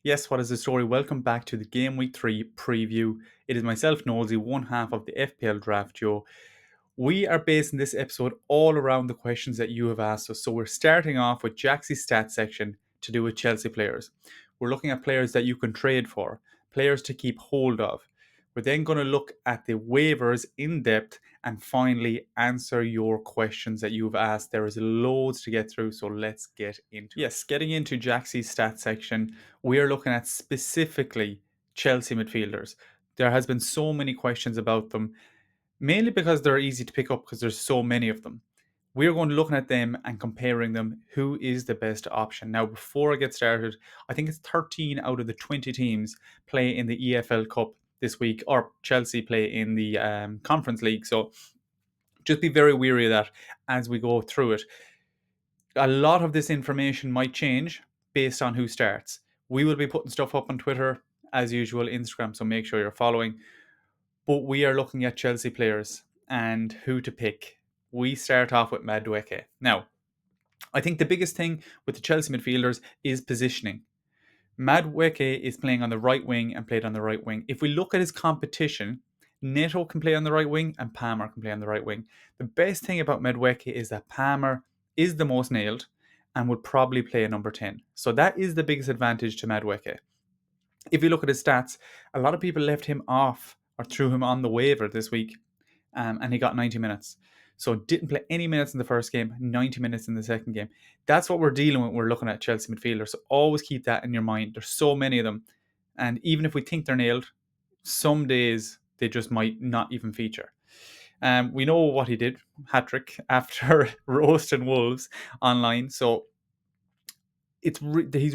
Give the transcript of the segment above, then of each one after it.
Yes, what is the story? Welcome back to the Game Week 3 preview. It is myself, Nosy, one half of the FPL Draft Show. We are basing this episode all around the questions that you have asked us. So we're starting off with Jaxie's stats section to do with Chelsea players. We're looking at players that you can trade for, players to keep hold of. We're then going to look at the waivers in depth and finally answer your questions that you've asked. There is loads to get through, so let's get into it. Yes, getting into Jaxie's stats section, we are looking at specifically Chelsea midfielders. There has been so many questions about them, mainly because they're easy to pick up because there's so many of them. We're going to looking at them and comparing them. Who is the best option? Now, before I get started, I think it's 13 out of the 20 teams play in the EFL Cup this week, or Chelsea play in the Conference League. So just be very wary of that as we go through it. A lot of this information might change based on who starts. We will be putting stuff up on Twitter, as usual, Instagram, so make sure you're following. But we are looking at Chelsea players and who to pick. We start off with Madueke. Now, I think the biggest thing with the Chelsea midfielders is positioning. Madueke is playing on the right wing and played on the right wing. If we look at his competition, Neto can play on the right wing and Palmer can play on the right wing. The best thing about Madueke is that Palmer is the most nailed and would probably play a number 10. So that is the biggest advantage to Madueke. If you look at his stats, a lot of people left him off or threw him on the waiver this week, and he got 90 minutes. So didn't play any minutes in the first game, 90 minutes in the second game. That's what we're dealing with when we're looking at Chelsea midfielders. So always keep that in your mind. There's so many of them. And even if we think they're nailed, some days they just might not even feature. We know what he did, hat-trick, after roasting Wolves online. So he's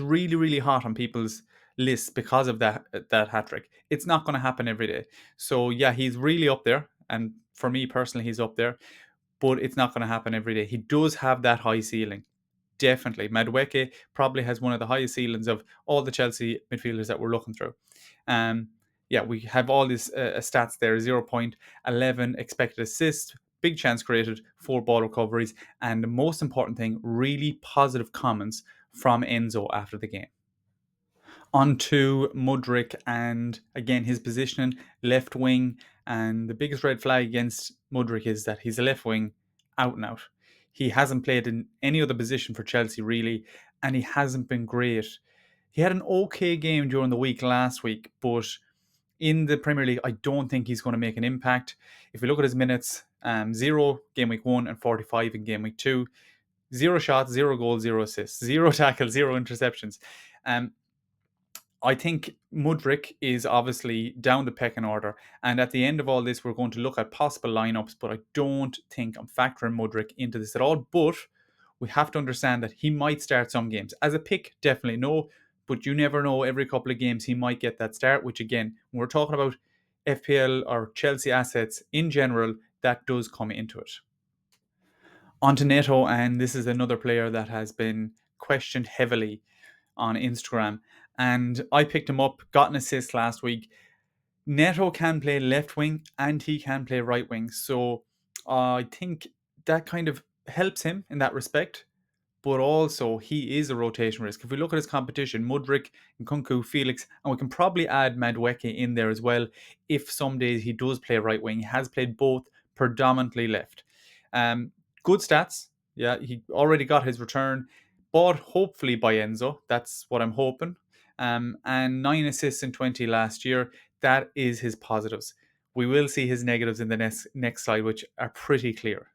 really really hot on people's lists because of that hat trick. It's not going to happen every day. So yeah, he's really up there, and for me personally, he's up there. But it's not going to happen every day. He does have that high ceiling. Definitely, Madueke probably has one of the highest ceilings of all the Chelsea midfielders that we're looking through. Um, yeah, we have all these stats there: 0.11 expected assists, big chance created, 4 ball recoveries, and the most important thing, really positive comments from Enzo after the game. On to Mudryk and again his positioning, left wing. And the biggest red flag against Mudryk is that he's a left wing out and out. He hasn't played in any other position for Chelsea really, and he hasn't been great. He had an okay game during the week last week, but in the Premier League, I don't think he's going to make an impact. If you look at his minutes, 0 game week 1 and 45 in game week 2. 0 shots, 0 goals, 0 assists, 0 tackles, 0 interceptions. Um, I think Mudryk is obviously down the pecking order. And at the end of all this, we're going to look at possible lineups, but I don't think I'm factoring Mudryk into this at all. But we have to understand that he might start some games. As a pick, definitely no. But you never know. Every couple of games, he might get that start, which again, when we're talking about FPL or Chelsea assets in general, that does come into it. On to Neto, and this is another player that has been questioned heavily on Instagram. And I picked him up, got an assist last week. Neto can play left wing and he can play right wing. So I think that kind of helps him in that respect. But also, he is a rotation risk. If we look at his competition, Mudryk, Nkunku, Felix, and we can probably add Madueke in there as well. If some days he does play right wing, he has played both, predominantly left. Um, Good stats. Yeah, he already got his return, bought hopefully by Enzo. That's what I'm hoping. And 9 assists in 20 last year. That is his positives. We will see his negatives in the next slide, which are pretty clear.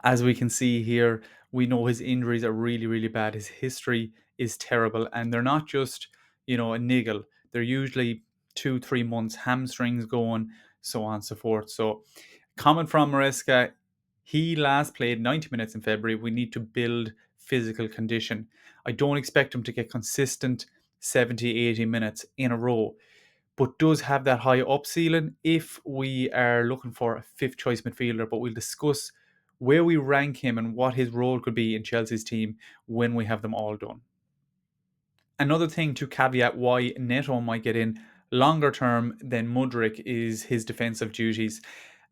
As we can see here, we know his injuries are really, really bad. His history is terrible, and they're not just, a niggle. They're usually 2-3 months, hamstrings going, so on and so forth. So, comment from Maresca, he last played 90 minutes in February. We need to build physical condition. I don't expect him to get consistent 70, 80 minutes in a row, but does have that high up ceiling if we are looking for a fifth choice midfielder. But we'll discuss where we rank him and what his role could be in Chelsea's team when we have them all done. Another thing to caveat why Neto might get in longer term than Mudryk is his defensive duties.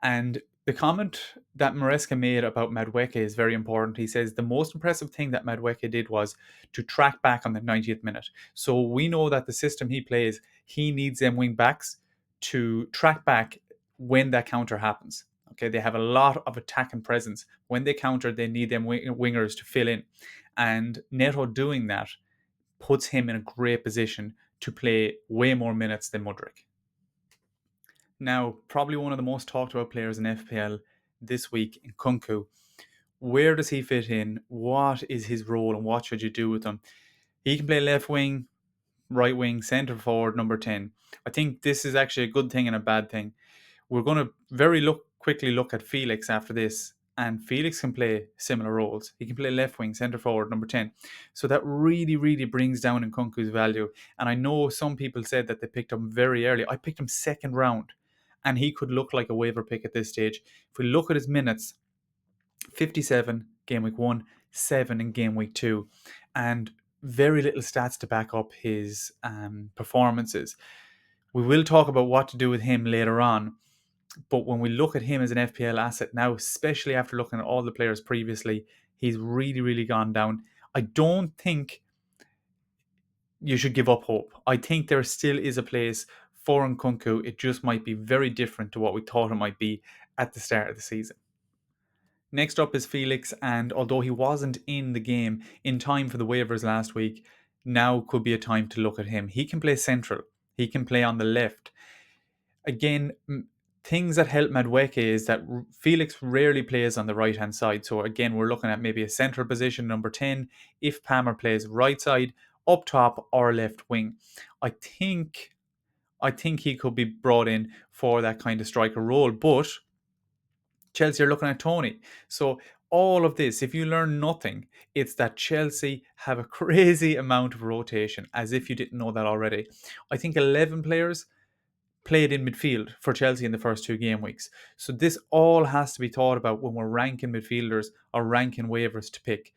And The comment that Maresca made about Madueke is very important. He says the most impressive thing that Madueke did was to track back on the 90th minute. So we know that the system he plays, he needs them wing backs to track back when that counter happens. Okay, they have a lot of attack and presence. When they counter, they need them wingers to fill in. And Neto doing that puts him in a great position to play way more minutes than Mudryk. Now, probably one of the most talked about players in FPL this week in Kunku. Where does he fit in? What is his role and what should you do with him? He can play left wing, right wing, centre forward, number 10. I think this is actually a good thing and a bad thing. We're going to quickly look at Felix after this, and Felix can play similar roles. He can play left wing, centre forward, number 10. So that really, really brings down Nkunku's value. And I know some people said that they picked him very early. I picked him second round, and he could look like a waiver pick at this stage. If we look at his minutes, 57 game week 1, 7 in game week 2, and very little stats to back up his performances. We will talk about what to do with him later on, but when we look at him as an FPL asset now, especially after looking at all the players previously, he's really, really gone down. I don't think you should give up hope. I think there still is a place for Nkunku. It just might be very different to what we thought it might be at the start of the season. Next up is Felix, and although he wasn't in the game in time for the waivers last week, now could be a time to look at him. He can play central. He can play on the left. Again, things that help Madueke is that Felix rarely plays on the right hand side. So again, we're looking at maybe a central position, number 10, if Palmer plays right side, up top, or left wing. I think he could be brought in for that kind of striker role, but Chelsea are looking at Tony. So all of this, if you learn nothing, it's that Chelsea have a crazy amount of rotation, as if you didn't know that already. I think 11 players played in midfield for Chelsea in the first 2 game weeks. So this all has to be thought about when we're ranking midfielders or ranking waivers to pick.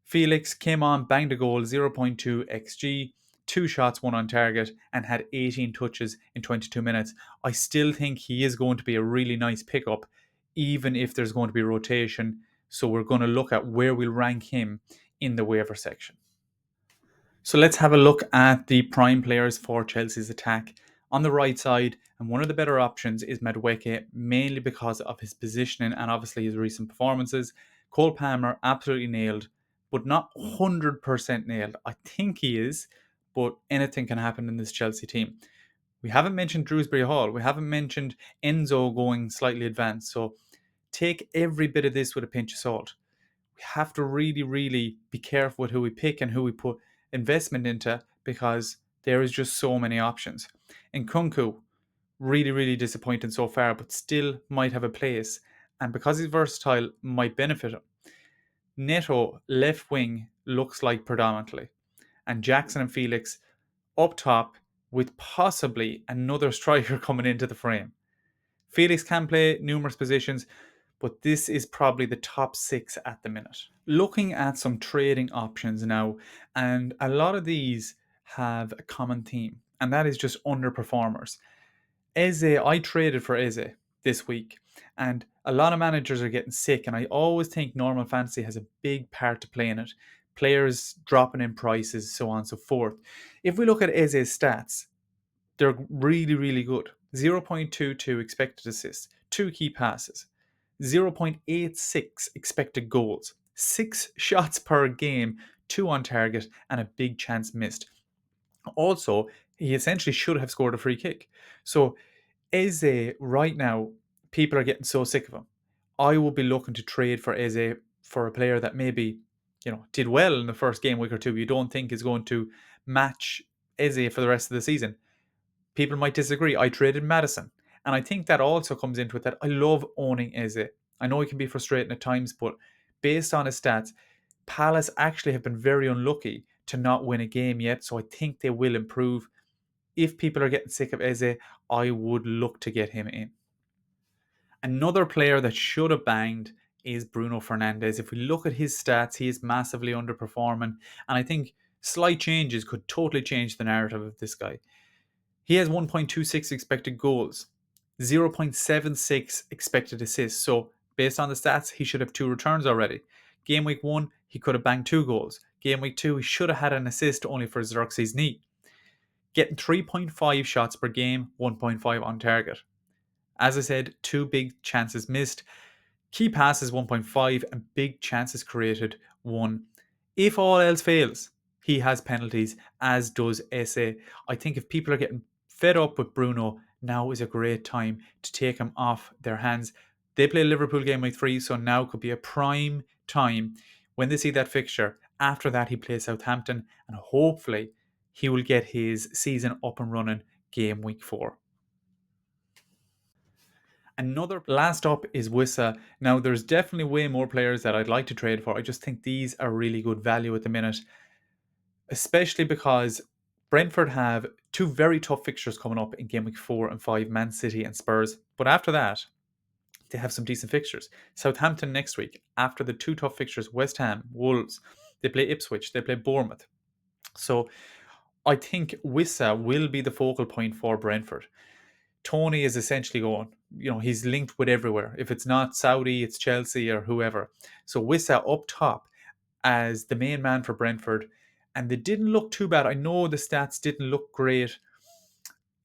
Felix came on, banged a goal, 0.2 xG, 2 shots, 1 on target, and had 18 touches in 22 minutes. I still think he is going to be a really nice pickup, even if there's going to be rotation. So we're going to look at where we'll rank him in the waiver section. So let's have a look at the prime players for Chelsea's attack. On the right side, and one of the better options is Madueke, mainly because of his positioning and obviously his recent performances. Cole Palmer, absolutely nailed, but not 100% nailed. I think he is, but anything can happen in this Chelsea team. We haven't mentioned Drewsbury Hall. We haven't mentioned Enzo going slightly advanced. So take every bit of this with a pinch of salt. We have to really, really be careful with who we pick and who we put investment into, because there is just so many options. And Nkunku, really, really disappointing so far, but still might have a place. And because he's versatile, might benefit him. Neto, left wing, looks like predominantly. And Jackson and Felix up top, with possibly another striker coming into the frame. Felix can play numerous positions, but this is probably the top 6 at the minute. Looking at some trading options now, and a lot of these have a common theme, and that is just underperformers. Eze, I traded for Eze this week, and a lot of managers are getting sick, and I always think normal fantasy has a big part to play in it. Players dropping in prices, so on and so forth. If we look at Eze's stats, they're really, really good. 0.22 expected assists, 2 key passes, 0.86 expected goals, 6 shots per game, 2 on target, and a big chance missed. Also, he essentially should have scored a free kick. So, Eze, right now, people are getting so sick of him. I will be looking to trade for Eze for a player that maybe, did well in the first game week or two. You don't think is going to match Eze for the rest of the season. People might disagree. I traded Madison. And I think that also comes into it that I love owning Eze. I know it can be frustrating at times, but based on his stats, Palace actually have been very unlucky to not win a game yet. So I think they will improve. If people are getting sick of Eze, I would look to get him in. Another player that should have banged is Bruno Fernandes. If we look at his stats, he is massively underperforming. And I think slight changes could totally change the narrative of this guy. He has 1.26 expected goals, 0.76 expected assists. So based on the stats, he should have 2 returns already. Game week 1, he could have banged 2 goals. Game week 2, he should have had an assist only for Xerxes' knee. Getting 3.5 shots per game, 1.5 on target. As I said, 2 big chances missed. Key passes 1.5 and big chances created 1. If all else fails, he has penalties, as does SA. I think if people are getting fed up with Bruno, now is a great time to take him off their hands. They play Liverpool game week 3, so now could be a prime time when they see that fixture. After that, he plays Southampton, and hopefully he will get his season up and running game week 4. Another last up is Wissa. Now, there's definitely way more players that I'd like to trade for. I just think these are really good value at the minute, especially because Brentford have 2 very tough fixtures coming up in game week 4 and 5, Man City and Spurs. But after that, they have some decent fixtures. Southampton next week. After the 2 tough fixtures, West Ham, Wolves, they play Ipswich, they play Bournemouth. So I think Wissa will be the focal point for Brentford. Tony is essentially going, he's linked with everywhere. If it's not Saudi, it's Chelsea or whoever. So Wissa up top as the main man for Brentford. And they didn't look too bad. I know the stats didn't look great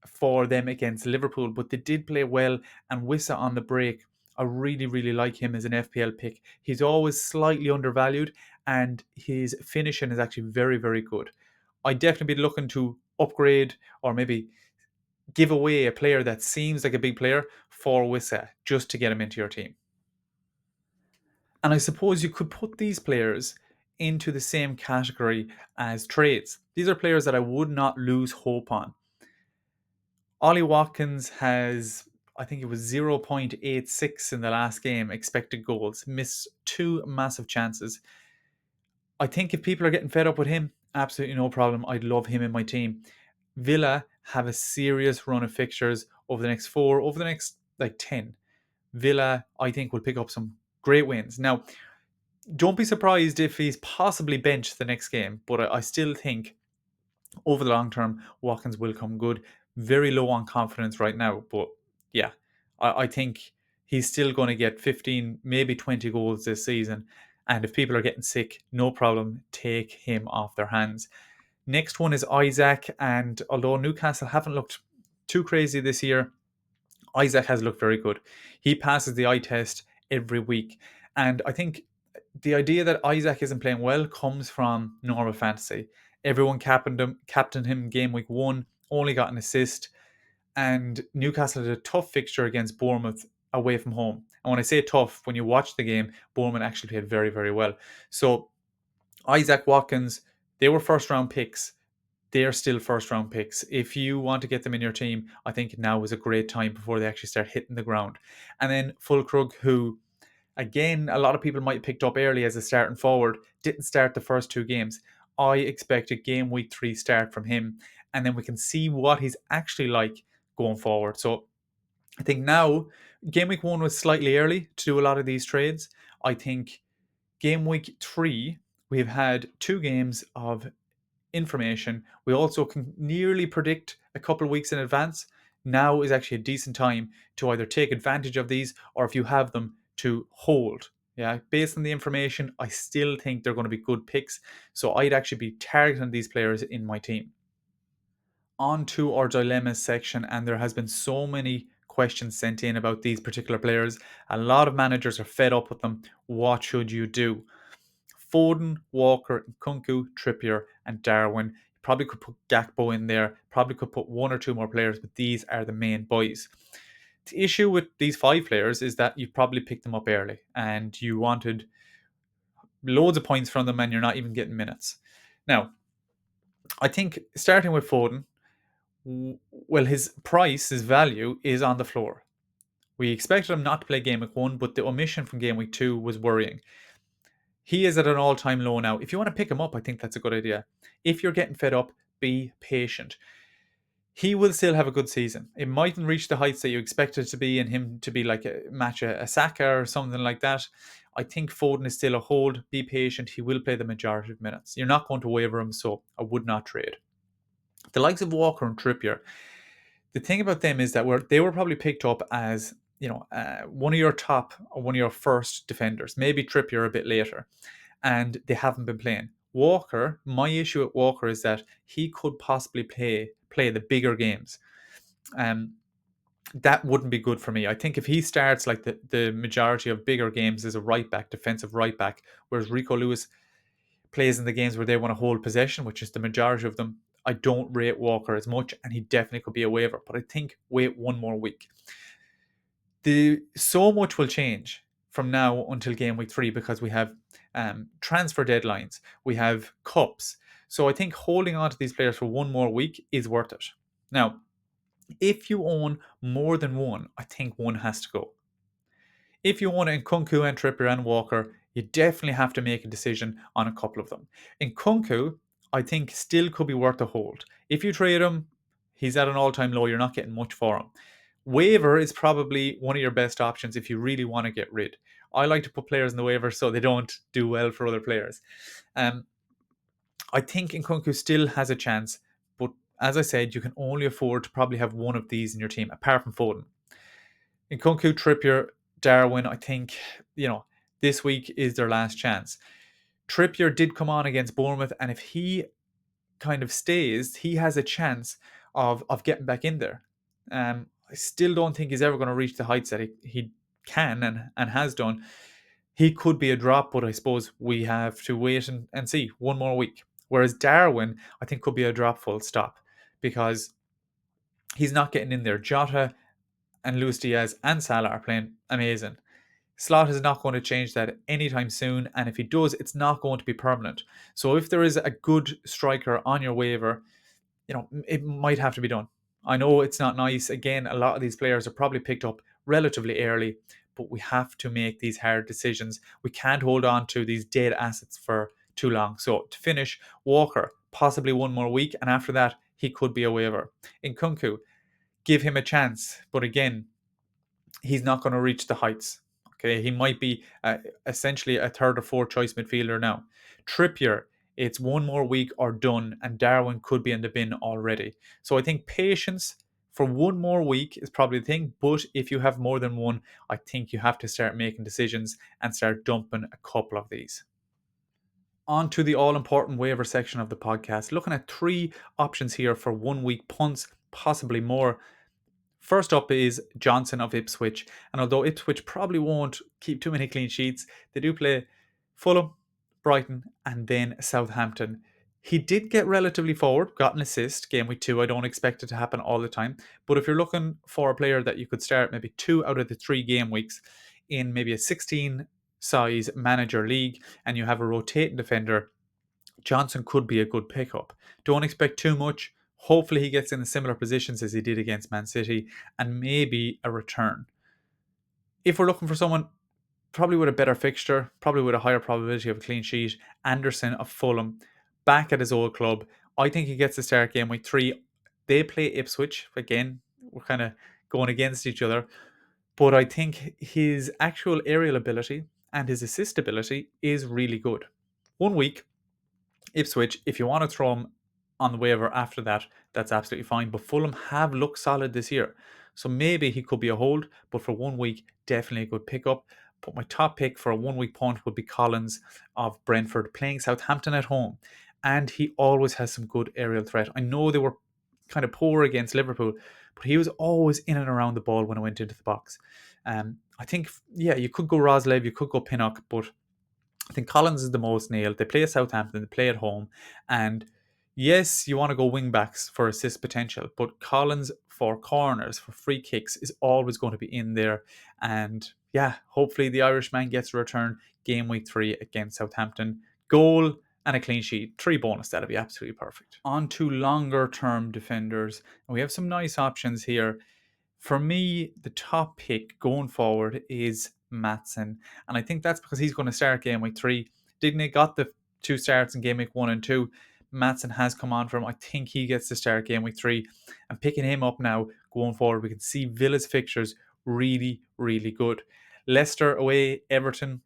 for them against Liverpool, but they did play well. And Wissa on the break, I really, really like him as an FPL pick. He's always slightly undervalued and his finishing is actually very, very good. I'd definitely be looking to upgrade or maybe give away a player that seems like a big player for Wissa just to get him into your team. And I suppose you could put these players into the same category as trades. These are players that I would not lose hope on. Ollie Watkins has, I think it was 0.86 in the last game, expected goals, missed 2 massive chances. I think if people are getting fed up with him, absolutely no problem. I'd love him in my team. Villa have a serious run of fixtures over the next 4, over the next 10. Villa, I think, will pick up some great wins. Now, don't be surprised if he's possibly benched the next game, but I still think over the long term, Watkins will come good. Very low on confidence right now, but yeah, I think he's still going to get 15, maybe 20 goals this season. And if people are getting sick, no problem, take him off their hands. Next one is Isaac, and although Newcastle haven't looked too crazy this year, Isaac has looked very good. He passes the eye test every week. And I think the idea that Isaac isn't playing well comes from normal fantasy. Everyone captained him game week 1, only got an assist. And Newcastle had a tough fixture against Bournemouth away from home. And when I say tough, when you watch the game, Bournemouth actually played very, very well. So Isaac Watkins, they were first round picks. They're still first round picks. If you want to get them in your team, I think now is a great time before they actually start hitting the ground. And then Fulkrug, who, again, a lot of people might have picked up early as a starting forward, didn't start the first 2 games. I expect a game week 3 start from him, and then we can see what he's actually like going forward. So I think now, game week 1 was slightly early to do a lot of these trades. I think game week 3, we've had 2 games of information. We also can nearly predict a couple of weeks in advance. Now is actually a decent time to either take advantage of these or if you have them to hold. Yeah, based on the information, I still think they're going to be good picks. So I'd actually be targeting these players in my team. On to our dilemmas section, and there has been so many questions sent in about these particular players. A lot of managers are fed up with them. What should you do? Foden, Walker, Kunku, Trippier, and Darwin. You probably could put Gakpo in there. Probably could put 1 or 2 more players, but these are the main boys. The issue with these 5 players is that you probably picked them up early and you wanted loads of points from them and you're not even getting minutes. Now, I think starting with Foden, well, his price, his value is on the floor. We expected him not to play game week 1, but the omission from game week 2 was worrying. He is at an all-time low now. If you want to pick him up, I think that's a good idea. If you're getting fed up, be patient. He will still have a good season. It mightn't reach the heights that you expected it to be and him to be like a Saka or something like that. I think Foden is still a hold. Be patient. He will play the majority of minutes. You're not going to waiver him, so I would not trade. The likes of Walker and Trippier, The thing about them is that they were probably picked up as, one of your top or one of your first defenders, maybe Trippier a bit later, and they haven't been playing. Walker, my issue with Walker is that he could possibly play the bigger games. Um, that wouldn't be good for me. I think if he starts like the majority of bigger games as a right back, defensive right back, whereas Rico Lewis plays in the games where they want to hold possession, which is the majority of them, I don't rate Walker as much, and he definitely could be a waiver. But I think wait one more week. So much will change from now until game week 3 because we have transfer deadlines, we have cups. So I think holding on to these players for one more week is worth it. Now, if you own more than one, I think one has to go. If you own Nkunku and Trippier and Walker, you definitely have to make a decision on a couple of them. Nkunku, I think, still could be worth a hold. If you trade him, he's at an all-time low. You're not getting much for him. Waiver is probably one of your best options if you really want to get rid. I like to put players in the waiver so they don't do well for other players. I think Nkunku still has a chance, but as I said, you can only afford to probably have one of these in your team, apart from Foden. Nkunku, Trippier, Darwin, I think, this week is their last chance. Trippier did come on against Bournemouth, and if he kind of stays, he has a chance of getting back in there. I still don't think he's ever going to reach the heights that he can and has done. He could be a drop, but I suppose we have to wait and see one more week. Whereas Darwin, I think, could be a drop full stop because he's not getting in there. Jota and Luis Diaz and Salah are playing amazing. Slot is not going to change that anytime soon, and if he does, it's not going to be permanent. So if there is a good striker on your waiver, it might have to be done. I know it's not nice. Again, a lot of these players are probably picked up relatively early, but we have to make these hard decisions. We can't hold on to these dead assets for too long. So to finish, Walker, possibly one more week, and after that, he could be a waiver. Nkunku, give him a chance, but again, he's not going to reach the heights. Okay, he might be essentially a third or fourth choice midfielder now. Trippier, it's one more week or done, and Darwin could be in the bin already. So I think patience for one more week is probably the thing. But if you have more than one, I think you have to start making decisions and start dumping a couple of these. On to the all important waiver section of the podcast. Looking at 3 options here for 1 week punts, possibly more. First up is Johnson of Ipswich, and although Ipswich probably won't keep too many clean sheets, they do play Fulham, Brighton, and then Southampton. He did get relatively forward, got an assist game week 2. I don't expect it to happen all the time, but if you're looking for a player that you could start maybe 2 out of the 3 game weeks in maybe a 16 size manager league and you have a rotating defender, Johnson could be a good pickup. Don't expect too much. Hopefully, he gets in similar positions as he did against Man City and maybe a return. If we're looking for someone probably with a better fixture, probably with a higher probability of a clean sheet, Anderson of Fulham, back at his old club, I think he gets to start game week 3. They play Ipswich. Again, we're kind of going against each other. But I think his actual aerial ability and his assist ability is really good. 1 week, Ipswich, if you want to throw him on the waiver after that, that's absolutely fine. But Fulham have looked solid this year. So maybe he could be a hold, but for 1 week, definitely a good pickup. But my top pick for a 1 week punt would be Collins of Brentford, playing Southampton at home. And he always has some good aerial threat. I know they were kind of poor against Liverpool, but he was always in and around the ball when it went into the box. I think, yeah, you could go Roslev, you could go Pinnock, but I think Collins is the most nailed. They play at Southampton, they play at home. And yes, you want to go wing backs for assist potential, but Collins for corners, for free kicks, is always going to be in there. And yeah, hopefully the Irishman gets a return game week 3 against Southampton. Goal and a clean sheet. 3 bonus, that'll be absolutely perfect. On to longer term defenders. And we have some nice options here. For me, the top pick going forward is Matson. And I think that's because he's going to start game week 3. Digne got the 2 starts in game week 1 and 2. Matson has come on for him. I think he gets to start game week 3. And picking him up now going forward, we can see Villa's fixtures really, really good. Leicester away, Everton,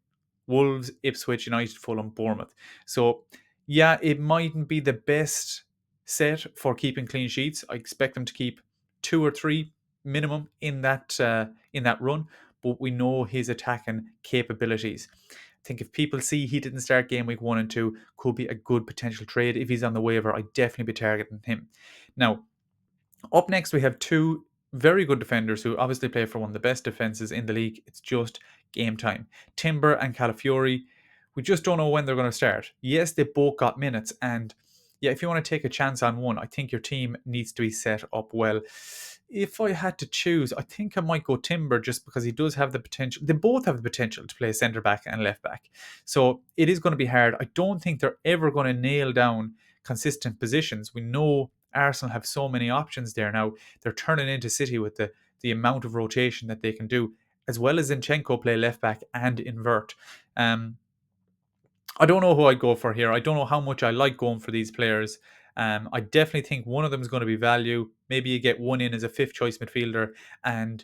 Wolves, Ipswich, United, Fulham, Bournemouth. So, yeah, it mightn't be the best set for keeping clean sheets. I expect them to keep 2 or 3 minimum in that run, but we know his attacking capabilities. I think if people see he didn't start game week 1 and 2, could be a good potential trade. If he's on the waiver, I'd definitely be targeting him. Now, up next, we have two very good defenders who obviously play for one of the best defenses in the league. It's just game time. Timber and Calafiori, we just don't know when they're going to start. Yes, they both got minutes, and yeah, if you want to take a chance on one, I think your team needs to be set up well. If I had to choose, I think I might go Timber just because he does have the potential. They both have the potential to play centre back and left back. So it is going to be hard. I don't think they're ever going to nail down consistent positions. We know Arsenal have so many options there now. They're turning into City with the amount of rotation that they can do, as well as Zinchenko play left back and invert. I don't know who I'd go for here. I don't know how much I like going for these players. I definitely think one of them is going to be value. Maybe you get one in as a fifth choice midfielder, and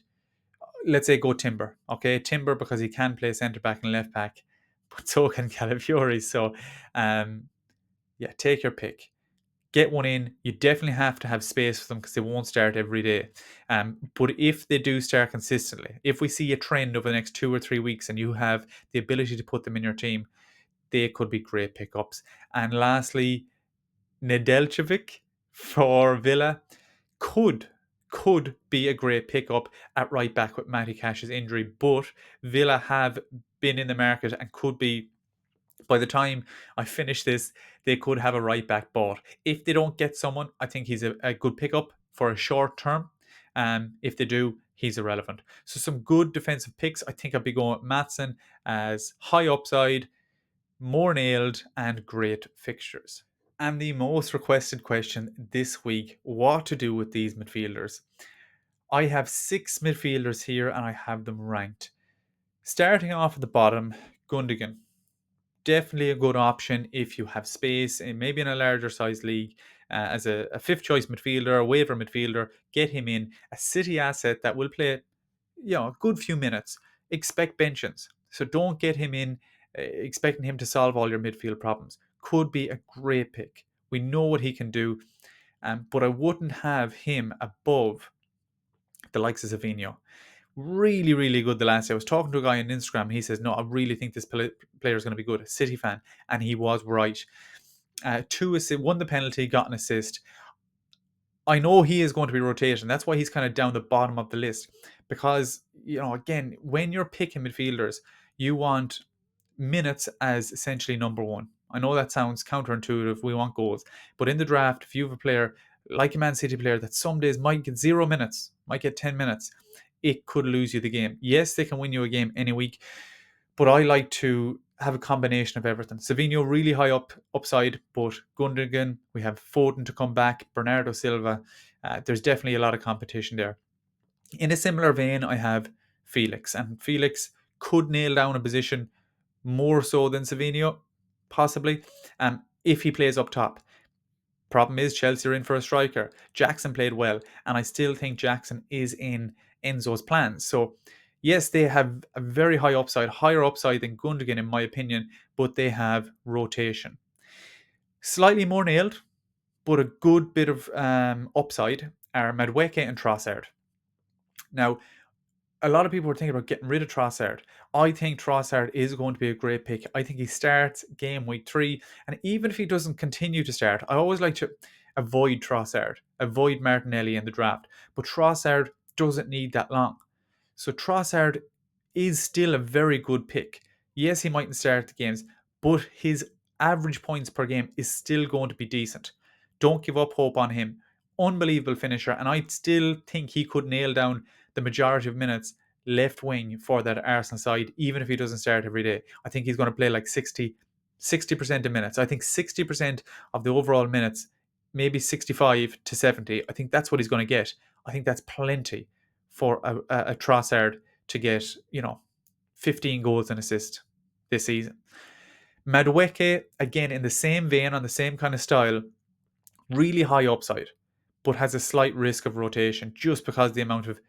let's say go Timber. Okay, Timber because he can play centre back and left back, but so can Calafiori. So, yeah, take your pick. Get one in. You definitely have to have space for them because they won't start every day. But if they do start consistently, if we see a trend over the next 2 or 3 weeks and you have the ability to put them in your team, they could be great pickups. And lastly, Nedeljkovic for Villa could be a great pickup at right back with Matty Cash's injury, but Villa have been in the market and could be, by the time I finish this, they could have a right back bought. If they don't get someone, I think he's a good pickup for a short term. If they do, he's irrelevant. So some good defensive picks. I think I'd be going with Maatsen as high upside, more nailed, and great fixtures. And the most requested question this week, what to do with these midfielders. I have 6 midfielders here and I have them ranked. Starting off at the bottom, Gundogan. Definitely a good option if you have space, and maybe in a larger size league, as a fifth choice midfielder, a waiver midfielder. Get him in, a City asset that will play, a good few minutes. Expect benches, so don't get him in expecting him to solve all your midfield problems. Could be a great pick. We know what he can do, but I wouldn't have him above the likes of Savinho. Really, really good the last day. I was talking to a guy on Instagram. He says, no, I really think this player is going to be good. A City fan. And he was right. 2 assists, won the penalty, got an assist. I know he is going to be rotating. That's why he's kind of down the bottom of the list. Because, again, when you're picking midfielders, you want minutes as essentially number one. I know that sounds counterintuitive. We want goals. But in the draft, if you have a player like a Man City player that some days might get 0 minutes, might get 10 minutes, it could lose you the game. Yes, they can win you a game any week, but I like to have a combination of everything. Savinho really high upside, but Gundogan, we have Foden to come back, Bernardo Silva. There's definitely a lot of competition there. In a similar vein, I have Felix, and Felix could nail down a position more so than Savinho, possibly, if he plays up top. Problem is, Chelsea are in for a striker. Jackson played well, and I still think Jackson is in Enzo's plans. So, yes, they have a very high upside, higher upside than Gundogan, in my opinion, but they have rotation. Slightly more nailed, but a good bit of upside are Madueke and Trossard. Now, a lot of people are thinking about getting rid of Trossard. I think Trossard is going to be a great pick. I think he starts game week 3. And even if he doesn't continue to start, I always like to avoid Trossard, avoid Martinelli in the draft. But Trossard doesn't need that long. So Trossard is still a very good pick. Yes, he mightn't start the games, but his average points per game is still going to be decent. Don't give up hope on him. Unbelievable finisher. And I still think he could nail down the majority of minutes left wing for that Arsenal side, even if he doesn't start every day. I think he's going to play like 60% of minutes. I think 60% of the overall minutes, maybe 65 to 70. I think that's what he's going to get. I think that's plenty for a Trossard to get, 15 goals and assists this season. Madueke, again, in the same vein, on the same kind of style, really high upside, but has a slight risk of rotation just because of the amount of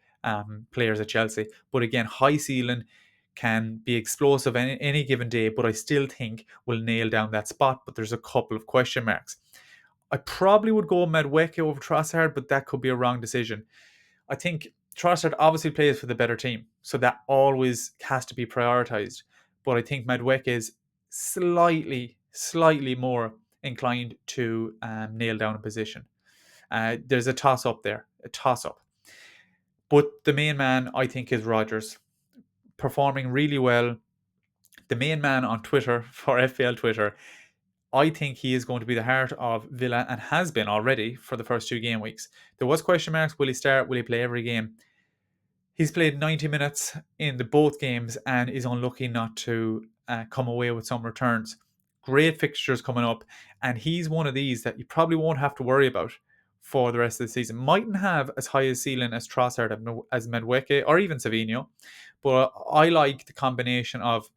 players at Chelsea. But again, high ceiling, can be explosive any given day, but I still think will nail down that spot. But there's a couple of question marks. I probably would go Madueke over Trossard, but that could be a wrong decision. I think Trossard obviously plays for the better team, so that always has to be prioritised. But I think Madueke is slightly more inclined to nail down a position. There's a toss up there, a toss up. But the main man, I think, is Rodgers, performing really well. The main man on Twitter for FPL Twitter, I think he is going to be the heart of Villa and has been already for the first 2 game weeks. There was question marks: will he start? Will he play every game? He's played 90 minutes in the both games and is unlucky not to come away with some returns. Great fixtures coming up, and he's one of these that you probably won't have to worry about for the rest of the season. Mightn't have as high a ceiling as Trossard, as Medweke, or even Savino, but I like the combination of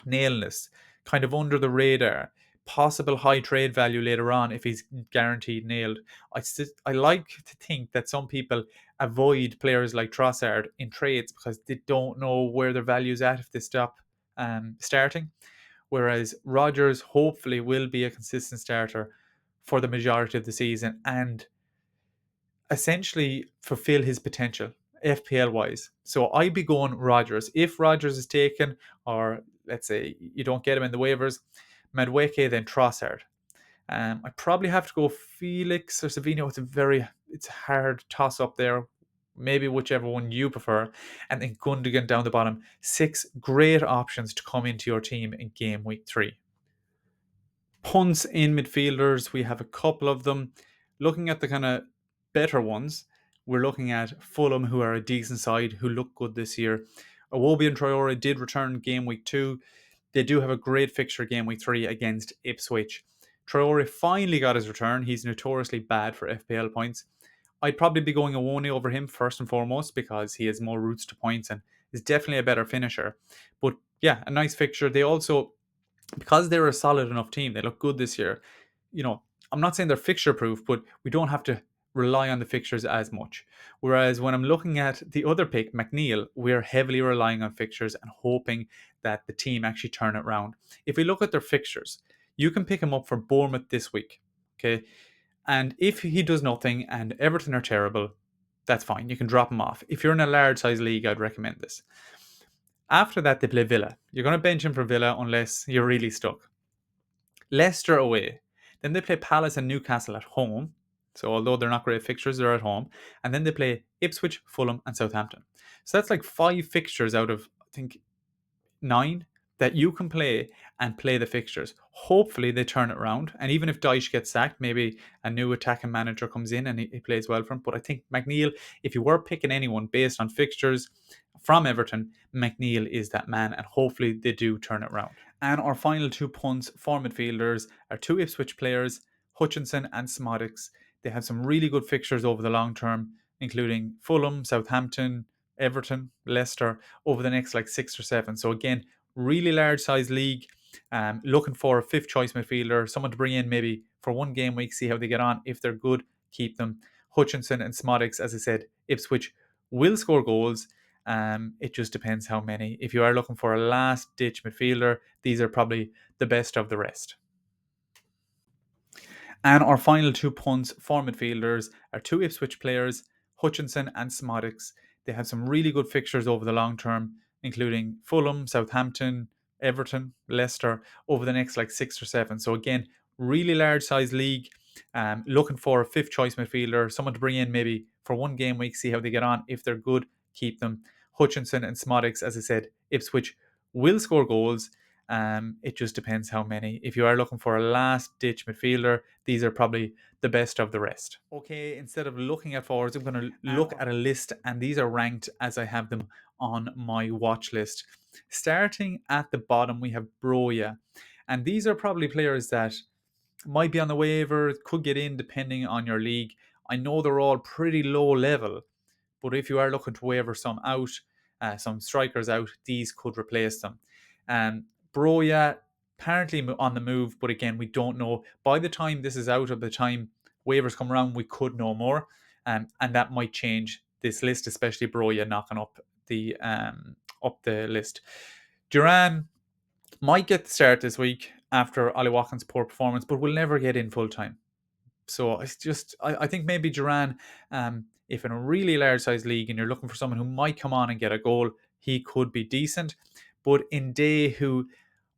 nailness, kind of under the radar, possible high trade value later on if he's guaranteed nailed. I like to think that some people avoid players like Trossard in trades because they don't know where their value's at if they stop starting. Whereas Rodgers hopefully will be a consistent starter for the majority of the season and essentially fulfill his potential FPL wise. So I'd be going Rodgers. If Rodgers is taken, or let's say you don't get him in the waivers, Madueke, then Trossard. I probably have to go Felix or Savino. It's a hard toss up there. Maybe whichever one you prefer. And then Gundogan down the bottom. 6 great options to come into your team in game week 3. Punts in midfielders, we have a couple of them. Looking at the kind of better ones, we're looking at Fulham, who are a decent side, who look good this year. Iwobi and Traore did return game week 2. They do have a great fixture game week 3 against Ipswich. Traore finally got his return. He's notoriously bad for FPL points. I'd probably be going Awoni over him first and foremost because he has more routes to points and is definitely a better finisher. But yeah, a nice fixture. They also, because they're a solid enough team, they look good this year. You know, I'm not saying they're fixture proof, but we don't have to rely on the fixtures as much. Whereas when I'm looking at the other pick, McNeil, we're heavily relying on fixtures and hoping that the team actually turn it around. If we look at their fixtures, you can pick him up for Bournemouth this week. Okay. And if he does nothing and Everton are terrible, that's fine. You can drop him off. If you're in a large size league, I'd recommend this. After that, they play Villa. You're going to bench him for Villa unless you're really stuck. Leicester away. Then they play Palace and Newcastle at home. So although they're not great fixtures, they're at home. And then they play Ipswich, Fulham, and Southampton. So that's like 5 fixtures out of, I think, 9 that you can play and play the fixtures. Hopefully they turn it around. And even if Dyche gets sacked, maybe a new attacking manager comes in and he plays well for him. But I think McNeil, if you were picking anyone based on fixtures from Everton, McNeil is that man. And hopefully they do turn it around. And our final 2 punts for midfielders are 2 Ipswich players, Hutchinson and Smodics. They have some really good fixtures over the long term, including Fulham, Southampton, Everton, Leicester over the next like 6 or 7. So again, really large size league. Looking for a 5th choice midfielder, someone to bring in maybe for 1 game week, see how they get on. If they're good, keep them. Hutchinson and Smodics, as I said, Ipswich will score goals. It just depends how many. If you are looking for a last ditch midfielder, these are probably the best of the rest. And our final 2 punts for midfielders are 2 Ipswich players, Hutchinson and Smodics. They have some really good fixtures over the long term, including Fulham, Southampton, Everton, Leicester over the next like 6 or 7. So again, really large size league. Looking for a 5th choice midfielder, someone to bring in maybe for 1 game week, see how they get on. If they're good, keep them. Hutchinson and Smodics, as I said, Ipswich will score goals. It just depends how many. If you are looking for a last ditch midfielder, these are probably the best of the rest. Okay, instead of looking at forwards, I'm going to look at a list, and these are ranked as I have them on my watch list. Starting at the bottom, we have Broja, and these are probably players that might be on the waiver, could get in depending on your league. I know they're all pretty low level, but if you are looking to waiver some out, some strikers out, these could replace them. Broja apparently on the move, but again, we don't know. By the time this is out, of the time waivers come around, we could know more, and that might change this list, especially Broja knocking up the list. Duran might get the start this week after Ollie Watkins' poor performance, but will never get in full time. So it's just, I think maybe Duran if in a really large size league and you're looking for someone who might come on and get a goal, he could be decent. But in Day, who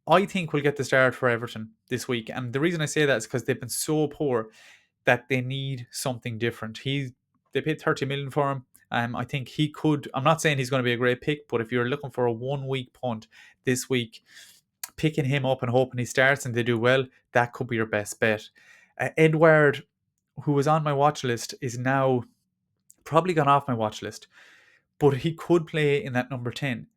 I think will get the start for Everton this week, and the reason I say that is because they've been so poor that they need something different. They paid 30 million for him. I think he could. I'm not saying he's going to be a great pick, but if you're looking for a 1 week punt this week, picking him up and hoping he starts and they do well, that could be your best bet. Edward, who was on my watch list, is now probably gone off my watch list, but he could play in that number 10.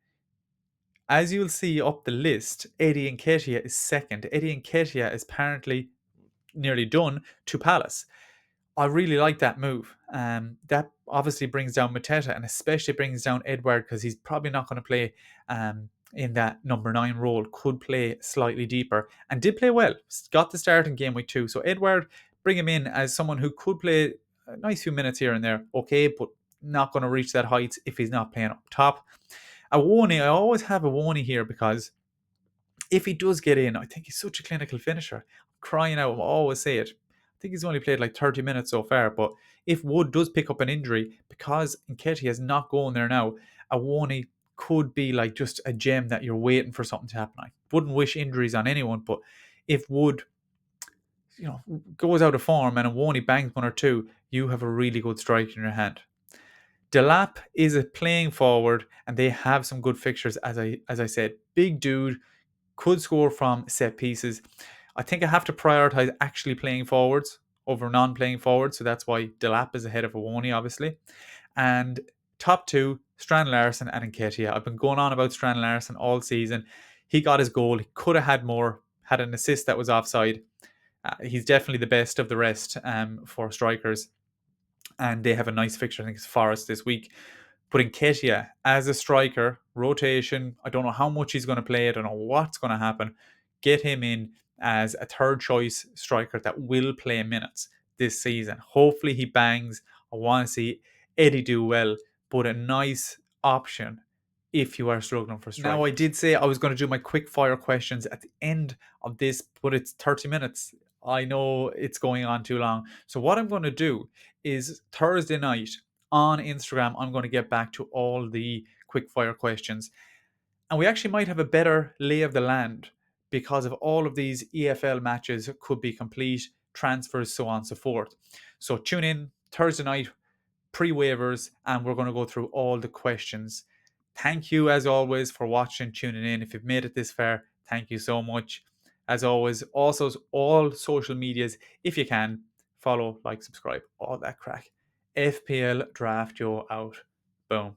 As you'll see up the list, Eddie Nketiah is second. Eddie Nketiah is apparently nearly done to Palace. I really like that move. That obviously brings down Mateta and especially brings down Edward because he's probably not going to play in that number 9 role. Could play slightly deeper and did play well. Got the start in game week 2. So Edward, bring him in as someone who could play a nice few minutes here and there. Okay, but not going to reach that height if he's not playing up top. Awoni, I always have Awoni here because if he does get in, I think he's such a clinical finisher. I'm crying out, I always say it. I think he's only played like 30 minutes so far, but if Wood does pick up an injury, because Nketiah is not going there now, Awoni could be like just a gem that you're waiting for something to happen. I wouldn't wish injuries on anyone, but if Wood goes out of form and Awoni bangs one or two, you have a really good striker in your hand. Delap is a playing forward, and they have some good fixtures. As I said, big dude, could score from set pieces. I think I have to prioritize actually playing forwards over non-playing forwards, so that's why Delap is ahead of Awoni, obviously. And top 2, Strand Larson and Nketiah. I've been going on about Strand Larson all season. He got his goal. He could have had more. Had an assist that was offside. He's definitely the best of the rest for strikers. And they have a nice fixture. I think it's Forest this week. Putting Nketiah as a striker, rotation. I don't know how much he's going to play. I don't know what's going to happen. Get him in as a third choice striker that will play minutes this season. Hopefully he bangs. I want to see Eddie do well, but a nice option if you are struggling for strikers. Now, I did say I was going to do my quick fire questions at the end of this, but it's 30 minutes. I know it's going on too long. So what I'm going to do is Thursday night on Instagram, I'm going to get back to all the quick fire questions. And we actually might have a better lay of the land because of all of these EFL matches could be complete, transfers, so on and so forth. So tune in Thursday night, pre-waivers, and we're going to go through all the questions. Thank you, as always, for watching, tuning in. If you've made it this far, thank you so much. As always, also all social medias, if you can, follow, like, subscribe, all that crack. FPL Draft Yo out. Boom.